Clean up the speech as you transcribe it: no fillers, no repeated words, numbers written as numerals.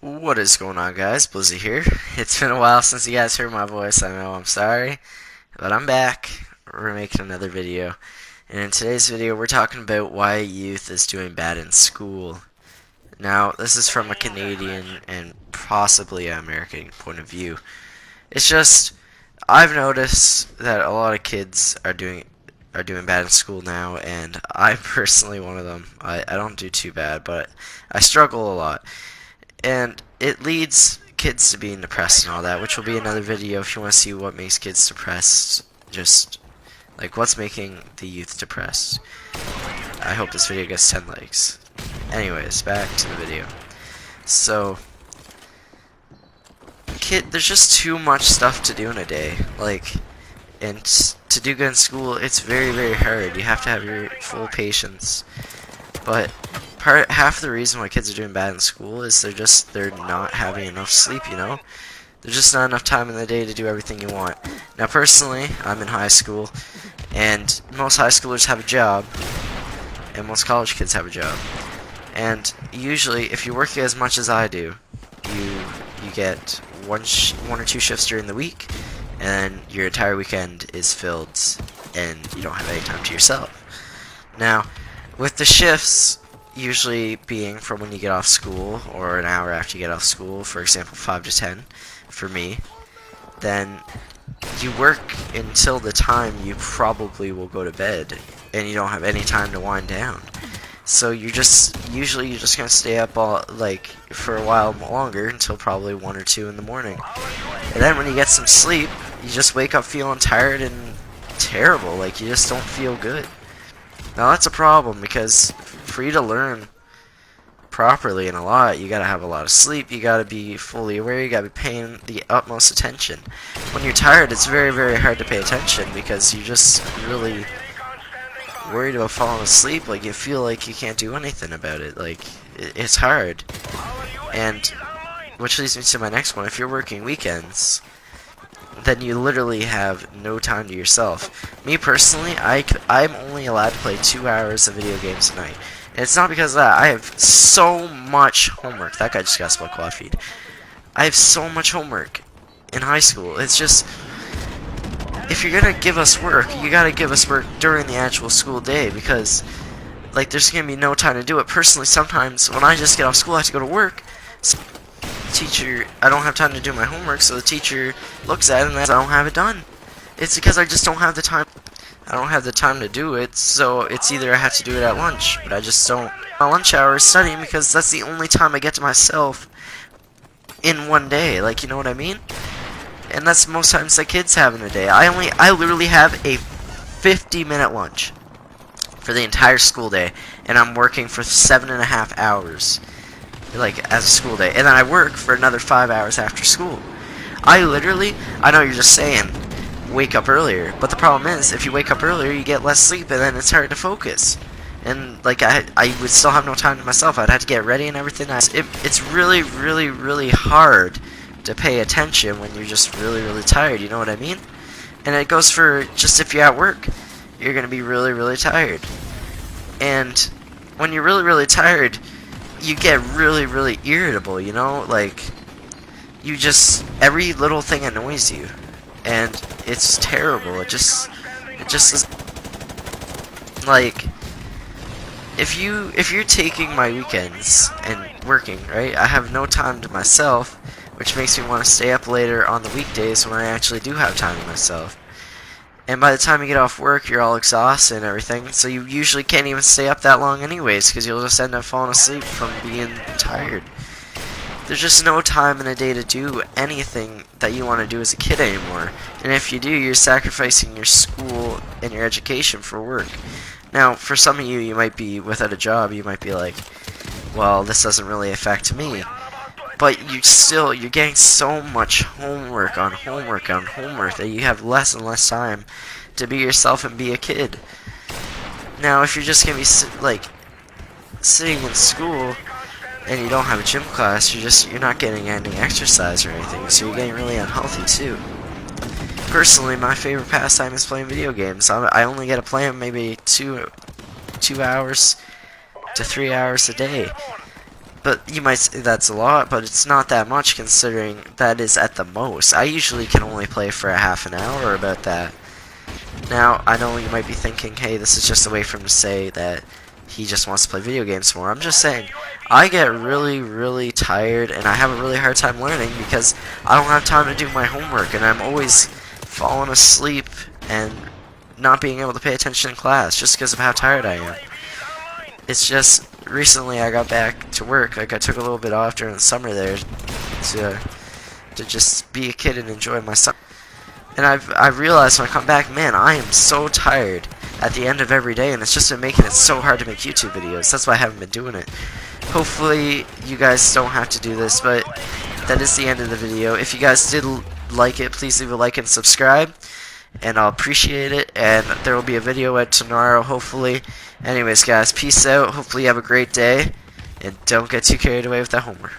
What is going on, guys? Blizzy here. It's been a while since you guys heard my voice. I know, I'm sorry, but I'm back. We're making another video. And in today's video, we're talking about why youth is doing bad in school. Now, this is from a Canadian and possibly an American point of view. It's just, I've noticed that a lot of kids are doing bad in school now, and I'm personally one of them. I don't do too bad, but I struggle a lot. And it leads kids to being depressed and all that, which will be another video if you want to see what makes kids depressed. Just like what's making the youth depressed. I hope this video gets 10 likes. Anyways, back to the video. So, there's just too much stuff to do in a day. And to do good in school, it's very, very hard. You have to have your full patience. But half the reason why kids are doing bad in school is they're not having enough sleep, you know? There's just not enough time in the day to do everything you want. Now personally, I'm in high school, and most high schoolers have a job, and most college kids have a job. And usually, if you work as much as I do, you get one or two shifts during the week, and your entire weekend is filled, and you don't have any time to yourself. Now, with the shifts usually being from when you get off school or an hour after you get off school, for example 5 to 10 for me, then you work until the time you probably will go to bed, and you don't have any time to wind down. So you're just gonna stay up for a while longer until probably 1 or 2 in the morning. And then when you get some sleep, you just wake up feeling tired and terrible, like you just don't feel good. Now that's a problem, because for you to learn properly and a lot, you gotta have a lot of sleep, you gotta be fully aware, you gotta be paying the utmost attention. When you're tired, it's very, very hard to pay attention, because you're just really worried about falling asleep. Like, you feel like you can't do anything about it. Like, it's hard. And, which leads me to my next one. If you're working weekends, then you literally have no time to yourself. Me personally, I'm only allowed to play 2 hours of video games a night. And it's not because of that. I have so much homework. That guy just got split quad feed. I have so much homework in high school. It's just, if you're gonna give us work, you gotta give us work during the actual school day, because like there's gonna be no time to do it. Personally, sometimes when I just get off school, I have to go to work. Teacher, I don't have time to do my homework, so the teacher looks at it and says I don't have it done. It's because I just don't have the time. I don't have the time to do it, so it's either I have to do it at lunch, but I just don't. My lunch hour is studying, because that's the only time I get to myself in one day, like, you know what I mean? And that's most times that kids have in a day. I literally have a 50-minute lunch for the entire school day, and I'm working for 7.5 hours. Like, as a school day, and then I work for another 5 hours after school. I know you're just saying wake up earlier, but the problem is, if you wake up earlier, you get less sleep, and then it's hard to focus. And like, I would still have no time to myself. I'd have to get ready and everything. It's really, really, really hard to pay attention when you're just really, really tired. You know what I mean? And it goes for just if you're at work, you're gonna be really, really tired. And when you're really, really tired, you get really, really irritable, you know? Like, every little thing annoys you. And it's terrible. It just is, like, if you're taking my weekends and working, right? I have no time to myself, which makes me want to stay up later on the weekdays when I actually do have time to myself. And by the time you get off work, you're all exhausted and everything, so you usually can't even stay up that long anyways, because you'll just end up falling asleep from being tired. There's just no time in a day to do anything that you want to do as a kid anymore. And if you do, you're sacrificing your school and your education for work. Now, for some of you, you might be without a job, you might be like, well, this doesn't really affect me. But you're getting so much homework on homework on homework that you have less and less time to be yourself and be a kid. Now, if you're just gonna be sitting in school and you don't have a gym class, you're not getting any exercise or anything, so you're getting really unhealthy too. Personally, my favorite pastime is playing video games. I only get to play them maybe 2 hours to 3 hours a day. But you might say that's a lot, but it's not that much considering that is at the most. I usually can only play for a half an hour or about that. Now, I know you might be thinking, hey, this is just a way for him to say that he just wants to play video games more. I'm just saying, I get really, really tired and I have a really hard time learning because I don't have time to do my homework and I'm always falling asleep and not being able to pay attention in class just because of how tired I am. It's just, recently I got back to work, like I took a little bit off during the summer there to just be a kid and enjoy my summer. And I've realized when I come back, man, I am so tired at the end of every day, and it's just been making it so hard to make YouTube videos. That's why I haven't been doing it. Hopefully, you guys don't have to do this, but that is the end of the video. If you guys did like it, please leave a like and subscribe, and I'll appreciate it. And there will be a video out tomorrow, hopefully. Anyways, guys, peace out. Hopefully, you have a great day, and don't get too carried away with that homework.